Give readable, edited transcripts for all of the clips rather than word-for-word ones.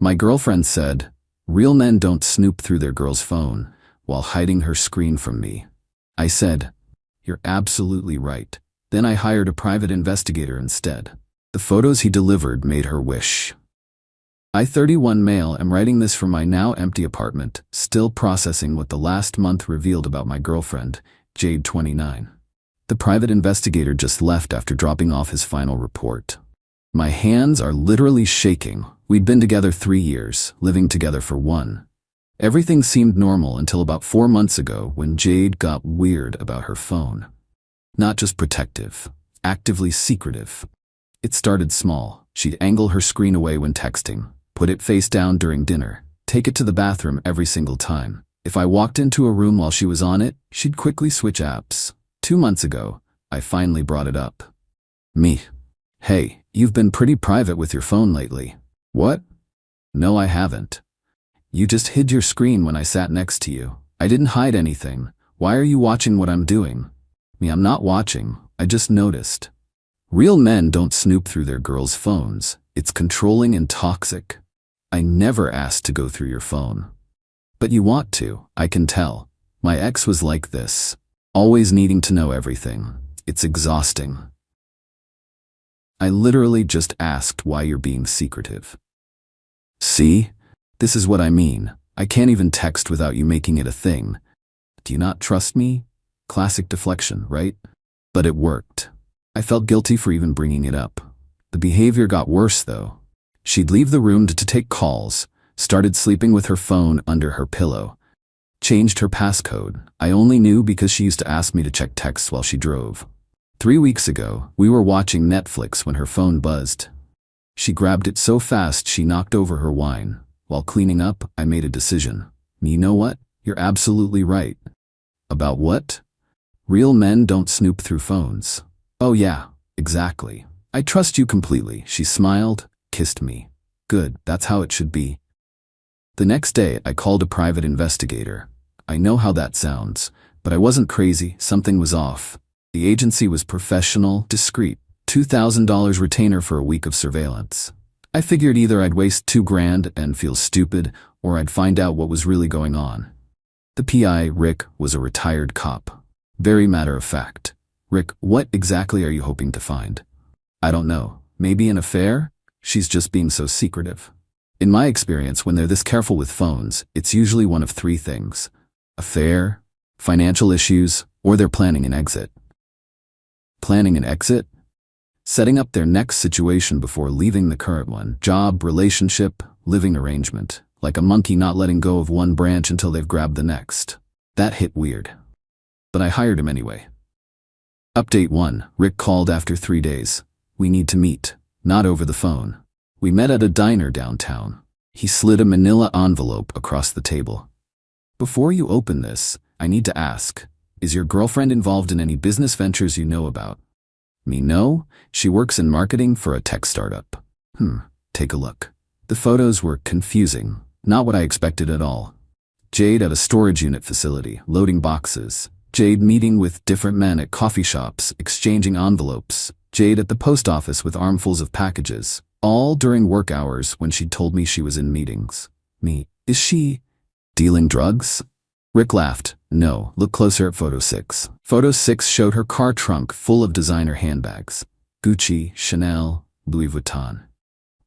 My girlfriend said, real men don't snoop through their girl's phone while hiding her screen from me. I said, you're absolutely right. Then I hired a private investigator instead. The photos he delivered made her wish. I, 31 male, am writing this from my now empty apartment, still processing what the last month revealed about my girlfriend, Jade, 29. The private investigator just left after dropping off his final report. My hands are literally shaking. We'd been together 3 years, living together for 1. Everything seemed normal until about 4 months ago when Jade got weird about her phone. Not just protective, actively secretive. It started small. She'd angle her screen away when texting, put it face down during dinner, take it to the bathroom every single time. If I walked into a room while she was on it, she'd quickly switch apps. 2 months ago, I finally brought it up. Me. Hey, you've been pretty private with your phone lately. What? No, I haven't. You just hid your screen when I sat next to you. I didn't hide anything. Why are you watching what I'm doing? Me, I'm not watching. I just noticed. Real men don't snoop through their girls' phones. It's controlling and toxic. I never asked to go through your phone. But you want to, I can tell. My ex was like this. Always needing to know everything. It's exhausting. I literally just asked why you're being secretive. See? This is what I mean. I can't even text without you making it a thing. Do you not trust me? Classic deflection, right? But it worked. I felt guilty for even bringing it up. The behavior got worse though. She'd leave the room to take calls, started sleeping with her phone under her pillow, changed her passcode. I only knew because she used to ask me to check texts while she drove. 3 weeks ago, we were watching Netflix when her phone buzzed. She grabbed it so fast she knocked over her wine. While cleaning up, I made a decision. You know what? You're absolutely right. About what? Real men don't snoop through phones. Oh yeah, exactly. I trust you completely. She smiled, kissed me. Good, that's how it should be. The next day, I called a private investigator. I know how that sounds, but I wasn't crazy. Something was off. The agency was professional, discreet. $2,000 retainer for a week of surveillance. I figured either I'd waste $2,000 and feel stupid, or I'd find out what was really going on. The PI, Rick, was a retired cop. Very matter of fact. Rick, what exactly are you hoping to find? I don't know. Maybe an affair? She's just being so secretive. In my experience, when they're this careful with phones, it's usually one of 3 things. Affair, financial issues, or they're planning an exit. Planning an exit? Setting up their next situation before leaving the current one. Job, relationship, living arrangement. Like a monkey not letting go of one branch until they've grabbed the next. That hit weird. But I hired him anyway. Update 1. Rick called after 3 days. We need to meet. Not over the phone. We met at a diner downtown. He slid a manila envelope across the table. Before you open this, I need to ask, is your girlfriend involved in any business ventures you know about? Me, no. She works in marketing for a tech startup. Take a look. The photos were confusing. Not what I expected at all. Jade at a storage unit facility, loading boxes. Jade meeting with different men at coffee shops, exchanging envelopes. Jade at the post office with armfuls of packages. All during work hours when she told me she was in meetings. Me, is she dealing drugs? Rick laughed. No, look closer at photo 6. Photo 6 showed her car trunk full of designer handbags. Gucci, Chanel, Louis Vuitton.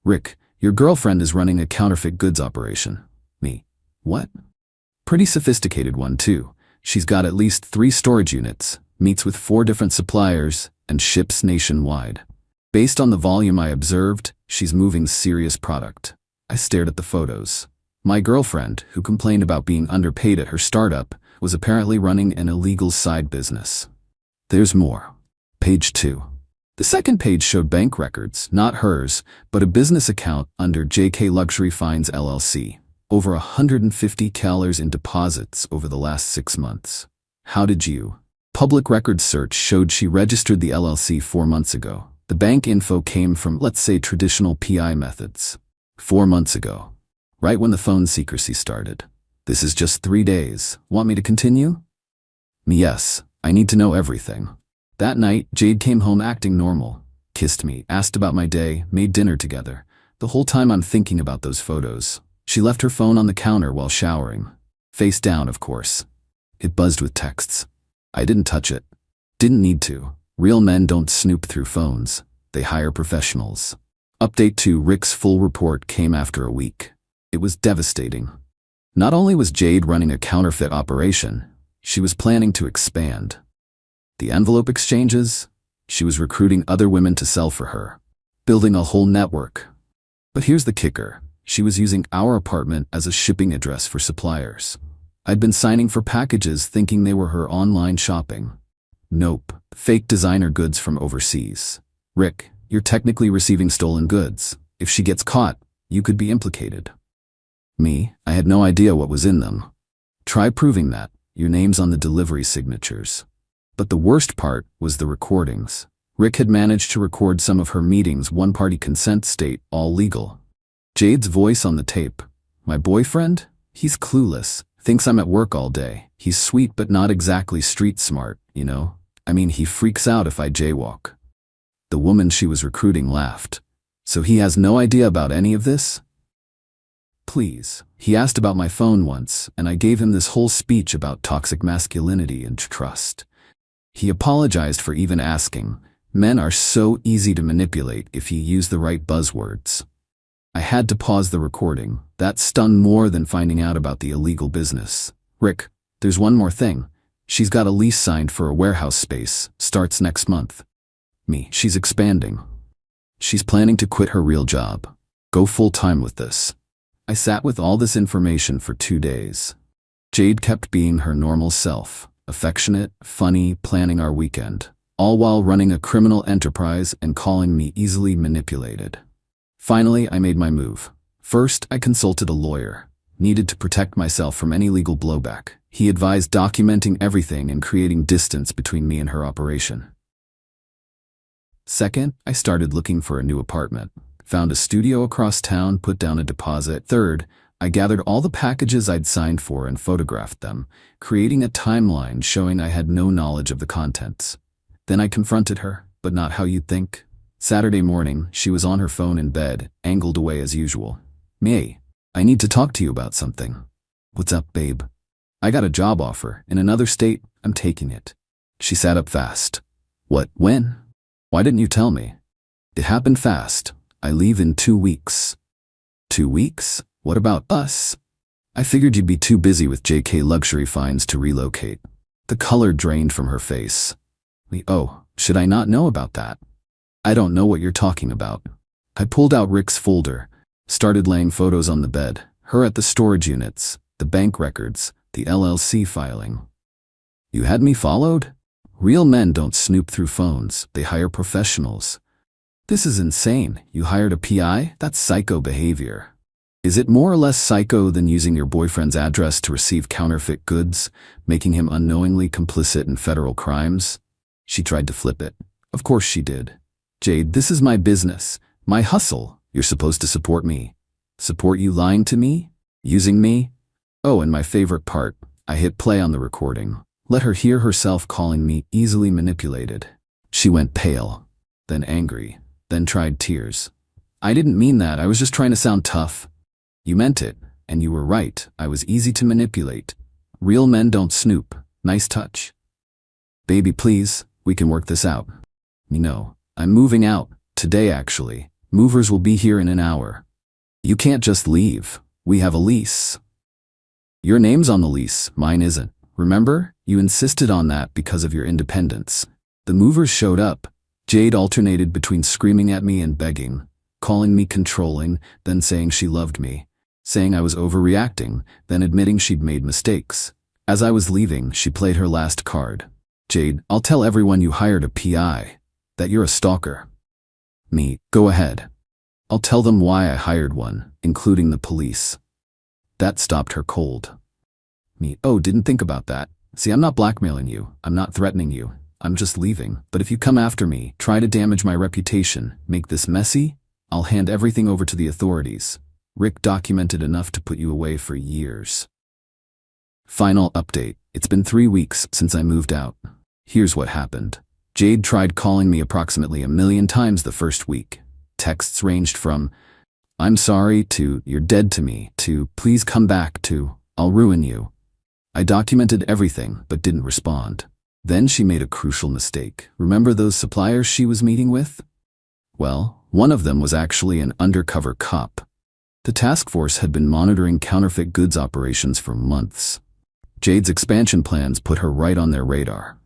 Rick, your girlfriend is running a counterfeit goods operation. Me, what? Pretty sophisticated one too. She's got at least 3 storage units, meets with 4 different suppliers, and ships nationwide. Based on the volume I observed, she's moving serious product. I stared at the photos. My girlfriend, who complained about being underpaid at her startup, was apparently running an illegal side business. There's more. Page 2. The second page showed bank records, not hers, but a business account under JK Luxury Finds LLC. Over $150 in deposits over the last 6 months. How did you? Public records search showed she registered the LLC 4 months ago. The bank info came from, let's say, traditional PI methods. 4 months ago. Right when the phone secrecy started. This is just 3 days. Want me to continue? Yes, I need to know everything. That night, Jade came home acting normal. Kissed me, asked about my day, made dinner together. The whole time I'm thinking about those photos. She left her phone on the counter while showering. Face down, of course. It buzzed with texts. I didn't touch it. Didn't need to. Real men don't snoop through phones. They hire professionals. Update 2: Rick's full report came after a week. It was devastating. Not only was Jade running a counterfeit operation, she was planning to expand. The envelope exchanges? She was recruiting other women to sell for her. Building a whole network. But here's the kicker. She was using our apartment as a shipping address for suppliers. I'd been signing for packages thinking they were her online shopping. Nope. Fake designer goods from overseas. Rick, you're technically receiving stolen goods. If she gets caught, you could be implicated. Me, I had no idea what was in them. Try proving that. Your name's on the delivery signatures. But the worst part was the recordings. Rick had managed to record some of her meetings, one-party consent state, all legal. Jade's voice on the tape. My boyfriend? He's clueless. Thinks I'm at work all day. He's sweet but not exactly street smart, you know? I mean, he freaks out if I jaywalk. The woman she was recruiting laughed. So he has no idea about any of this? Please. He asked about my phone once, and I gave him this whole speech about toxic masculinity and trust. He apologized for even asking. Men are so easy to manipulate if you use the right buzzwords. I had to pause the recording. That stung more than finding out about the illegal business. Rick, there's one more thing. She's got a lease signed for a warehouse space. Starts next month. Me, she's expanding. She's planning to quit her real job. Go full-time with this. I sat with all this information for 2 days. Jade kept being her normal self. Affectionate, funny, planning our weekend. All while running a criminal enterprise and calling me easily manipulated. Finally, I made my move. First, I consulted a lawyer. Needed to protect myself from any legal blowback. He advised documenting everything and creating distance between me and her operation. Second, I started looking for a new apartment. Found a studio across town, put down a deposit. Third, I gathered all the packages I'd signed for and photographed them, creating a timeline showing I had no knowledge of the contents. Then I confronted her, but not how you'd think. Saturday morning, she was on her phone in bed, angled away as usual. May, I need to talk to you about something. What's up, babe? I got a job offer in another state. I'm taking it. She sat up fast. What? When? Why didn't you tell me? It happened fast. I leave in 2 weeks. 2 weeks? What about us? I figured you'd be too busy with JK luxury finds to relocate. The color drained from her face. Oh, should I not know about that? I don't know what you're talking about. I pulled out Rick's folder, started laying photos on the bed, her at the storage units, the bank records, the LLC filing. You had me followed? Real men don't snoop through phones, they hire professionals. This is insane. You hired a PI? That's psycho behavior. Is it more or less psycho than using your boyfriend's address to receive counterfeit goods, making him unknowingly complicit in federal crimes? She tried to flip it. Of course she did. Jade, this is my business, my hustle. You're supposed to support me. Support you lying to me? Using me? Oh, and my favorite part, I hit play on the recording. Let her hear herself calling me easily manipulated. She went pale, then angry, then tried tears. I didn't mean that, I was just trying to sound tough. You meant it, and you were right, I was easy to manipulate. Real men don't snoop. Nice touch. Baby, please, we can work this out. No, I'm moving out, today actually. Movers will be here in an hour. You can't just leave. We have a lease. Your name's on the lease, mine isn't. Remember? You insisted on that because of your independence. The movers showed up. Jade alternated between screaming at me and begging, calling me controlling, then saying she loved me, saying I was overreacting, then admitting she'd made mistakes. As I was leaving, she played her last card. Jade, I'll tell everyone you hired a PI, that you're a stalker. Me, go ahead. I'll tell them why I hired one, including the police. That stopped her cold. Me, oh, didn't think about that. See, I'm not blackmailing you. I'm not threatening you. I'm just leaving. But if you come after me, try to damage my reputation, make this messy, I'll hand everything over to the authorities. Rick documented enough to put you away for years. Final update. It's been 3 weeks since I moved out. Here's what happened. Jade tried calling me approximately 1 million times the first week. Texts ranged from, I'm sorry, to you're dead to me, to please come back, to I'll ruin you. I documented everything but didn't respond. Then she made a crucial mistake. Remember those suppliers she was meeting with? Well, one of them was actually an undercover cop. The task force had been monitoring counterfeit goods operations for months. Jade's expansion plans put her right on their radar.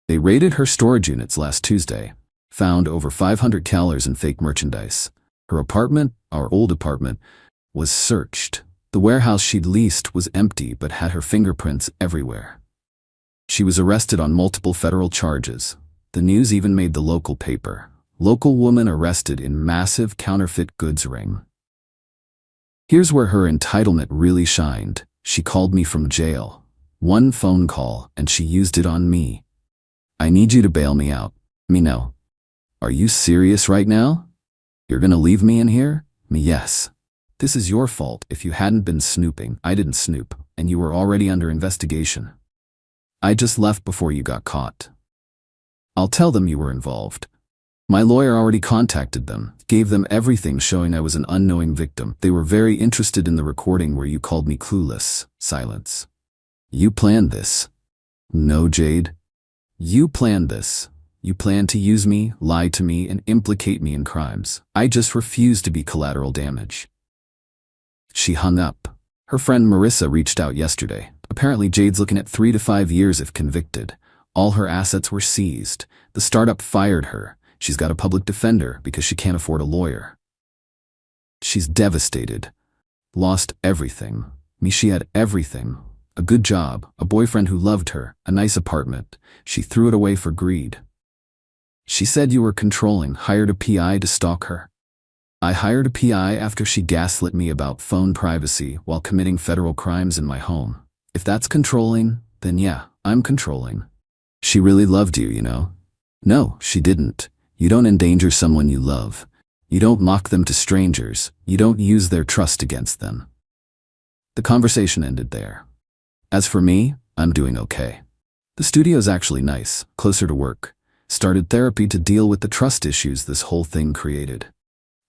They raided her storage units last Tuesday, found over 500 calories in fake merchandise. Her apartment, our old apartment, was searched. The warehouse she'd leased was empty but had her fingerprints everywhere. She was arrested on multiple federal charges. The news even made the local paper. Local woman arrested in massive counterfeit goods ring. Here's where her entitlement really shined. She called me from jail. One phone call, and she used it on me. I need you to bail me out. Me no. Are you serious right now? You're gonna leave me in here? Me yes. This is your fault. If you hadn't been snooping, I didn't snoop, and you were already under investigation. I just left before you got caught. I'll tell them you were involved. My lawyer already contacted them, gave them everything showing I was an unknowing victim. They were very interested in the recording where you called me clueless. Silence. You planned this. No, Jade. You planned this. You planned to use me, lie to me, and implicate me in crimes. I just refuse to be collateral damage. She hung up. Her friend Marissa reached out yesterday. Apparently Jade's looking at 3 to 5 years if convicted. All her assets were seized. The startup fired her. She's got a public defender because she can't afford a lawyer. She's devastated. Lost everything. She had everything. A good job, a boyfriend who loved her, a nice apartment. She threw it away for greed. She said you were controlling, hired a PI to stalk her. I hired a PI after she gaslit me about phone privacy while committing federal crimes in my home. If that's controlling, then yeah, I'm controlling. She really loved you, you know? No, she didn't. You don't endanger someone you love. You don't mock them to strangers. You don't use their trust against them. The conversation ended there. As for me, I'm doing okay. The studio's actually nice, closer to work. Started therapy to deal with the trust issues this whole thing created.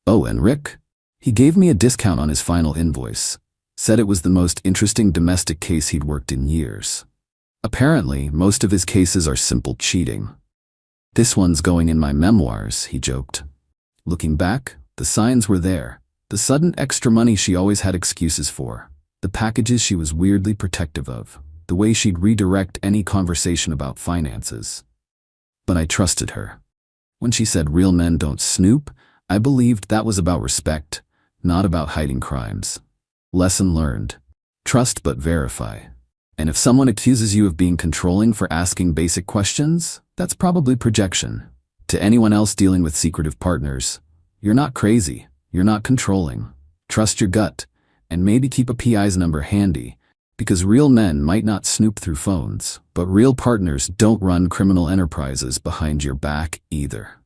Oh, and Rick? He gave me a discount on his final invoice. Said it was the most interesting domestic case he'd worked in years. Apparently, most of his cases are simple cheating. This one's going in my memoirs, he joked. Looking back, the signs were there. The sudden extra money she always had excuses for. The packages she was weirdly protective of. The way she'd redirect any conversation about finances. But I trusted her. When she said real men don't snoop, I believed that was about respect, not about hiding crimes. Lesson learned. Trust but verify. And if someone accuses you of being controlling for asking basic questions, that's probably projection. To anyone else dealing with secretive partners, you're not crazy, you're not controlling. Trust your gut, and maybe keep a PI's number handy, because real men might not snoop through phones, but real partners don't run criminal enterprises behind your back either.